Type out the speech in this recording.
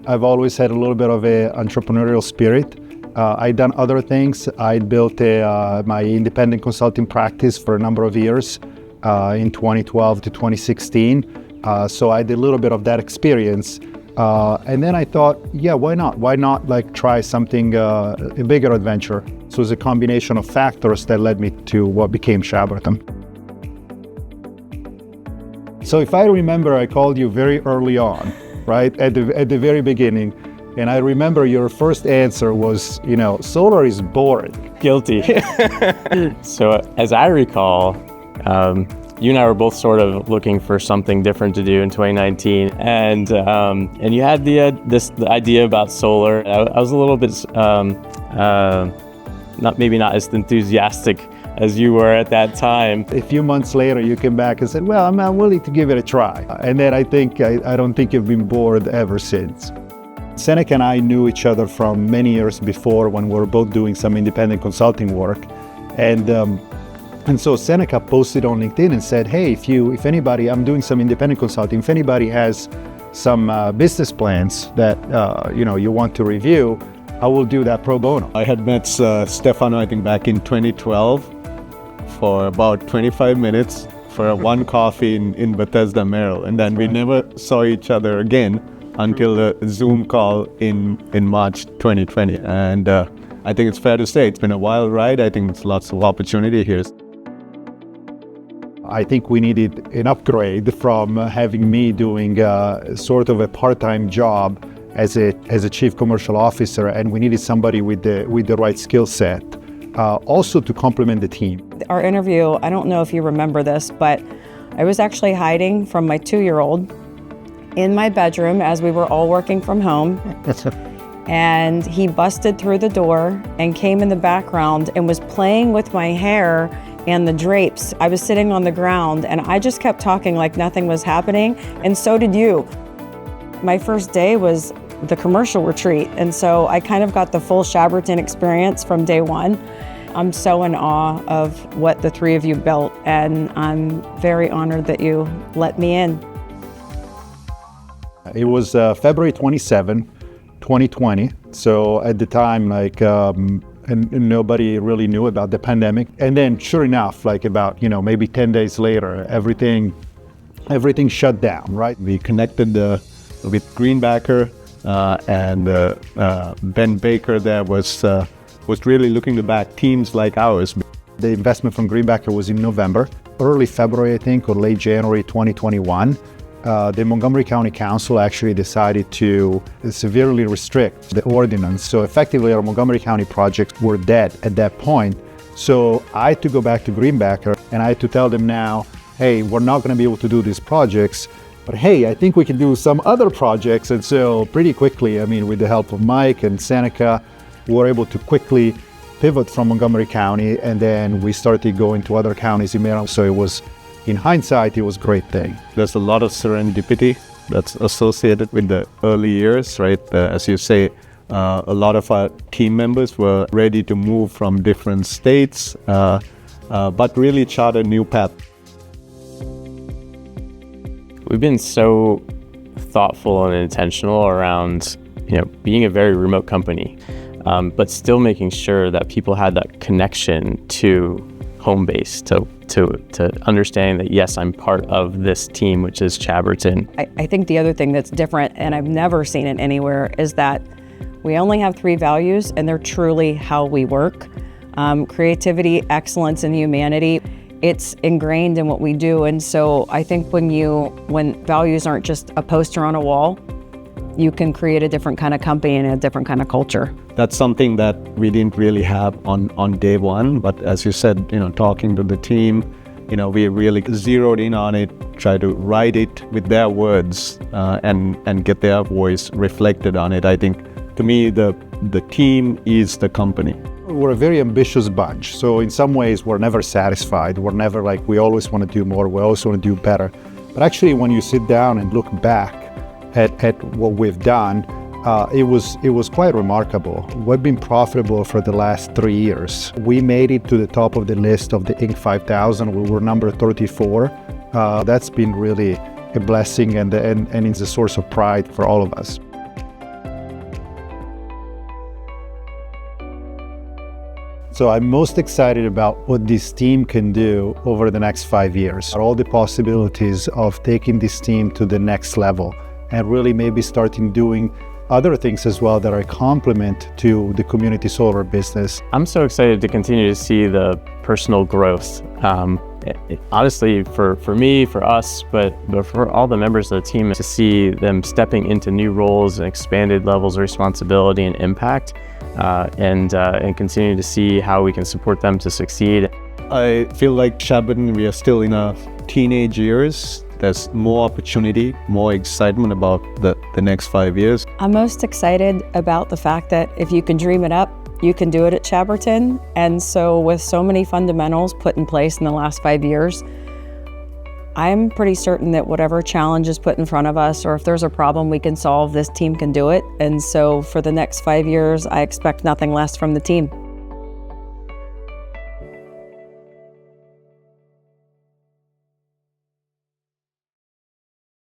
I've always had a little bit of a entrepreneurial spirit. I'd done other things. I built my independent consulting practice for a number of years in 2012 to 2016. So I did a little bit of that experience. And then I thought, yeah, why not? Why not like try something, a bigger adventure? So it was a combination of factors that led me to what became Chaberton. So if I remember, I called you very early on, right? At the very beginning. And I remember your first answer was, solar is boring. Guilty. So as I recall, you and I were both sort of looking for something different to do in 2019, and you had the idea about solar. I was a little bit not as enthusiastic as you were at that time. A few months later, you came back and said, "Well, I'm willing to give it a try." And then I don't think you've been bored ever since. Senake and I knew each other from many years before when we were both doing some independent consulting work, and so Seneca posted on LinkedIn and said, "Hey, if anybody, I'm doing some independent consulting. If anybody has some business plans that you want to review, I will do that pro bono." I had met Stefano, I think back in 2012, for about 25 minutes for one coffee in Bethesda, Maryland, and then we never saw each other again until a Zoom call in March 2020. And I think it's fair to say it's been a wild ride. I think there's lots of opportunity here. I think we needed an upgrade from having me doing sort of a part-time job as a chief commercial officer, and we needed somebody with the right skill set, also to complement the team. Our interview, I don't know if you remember this, but I was actually hiding from my 2-year-old in my bedroom as we were all working from home. And he busted through the door and came in the background and was playing with my hair and the drapes. I was sitting on the ground and I just kept talking like nothing was happening, and so did you. My first day was the commercial retreat, and so I kind of got the full Chaberton experience from day one. I'm so in awe of what the three of you built, and I'm very honored that you let me in. It was February 27, 2020. So at the time, and nobody really knew about the pandemic. And then sure enough, about, maybe 10 days later, everything shut down, right? We connected with Greenbacker, and Ben Baker there was really looking to back teams like ours. The investment from Greenbacker was in November. Early February, I think, or late January 2021. The Montgomery County Council actually decided to severely restrict the ordinance. So effectively, our Montgomery County projects were dead at that point. So I had to go back to Greenbacker and I had to tell them now, hey, we're not going to be able to do these projects, but hey, I think we can do some other projects. And so pretty quickly, with the help of Mike and Seneca, we were able to quickly pivot from Montgomery County, and then we started going to other counties in Maryland. So it was, in hindsight, it was a great thing. There's a lot of serendipity that's associated with the early years, right? As you say, a lot of our team members were ready to move from different states, but really chart a new path. We've been so thoughtful and intentional around, being a very remote company, but still making sure that people had that connection to home base, to understanding that, yes, I'm part of this team, which is Chaberton. I think the other thing that's different, and I've never seen it anywhere, is that we only have 3 values, and they're truly how we work. Creativity, excellence, and humanity. It's ingrained in what we do, and so I think when values aren't just a poster on a wall, you can create a different kind of company and a different kind of culture. That's something that we didn't really have on day one, but as you said, talking to the team, we really zeroed in on it, try to write it with their words, and get their voice reflected on it. I think, to me, the team is the company. We're a very ambitious bunch, so in some ways we're never satisfied. We're never we always want to do more, we always want to do better. But actually, when you sit down and look back at what we've done, it was quite remarkable. We've been profitable for the last 3 years. We made it to the top of the list of the Inc. 5000. We were number 34. That's been really a blessing, and it's a source of pride for all of us. So I'm most excited about what this team can do over the next 5 years, all the possibilities of taking this team to the next level and really maybe starting doing other things as well that are a complement to the community solar business. I'm so excited to continue to see the personal growth. Honestly, for me, for us, but for all the members of the team, to see them stepping into new roles and expanded levels of responsibility and impact, and continue to see how we can support them to succeed. I feel like Chaberton, we are still in our teenage years. There's more opportunity, more excitement about the next 5 years. I'm most excited about the fact that if you can dream it up, you can do it at Chaberton. And so with so many fundamentals put in place in the last 5 years, I'm pretty certain that whatever challenge is put in front of us, or if there's a problem we can solve, this team can do it. And so for the next 5 years, I expect nothing less from the team.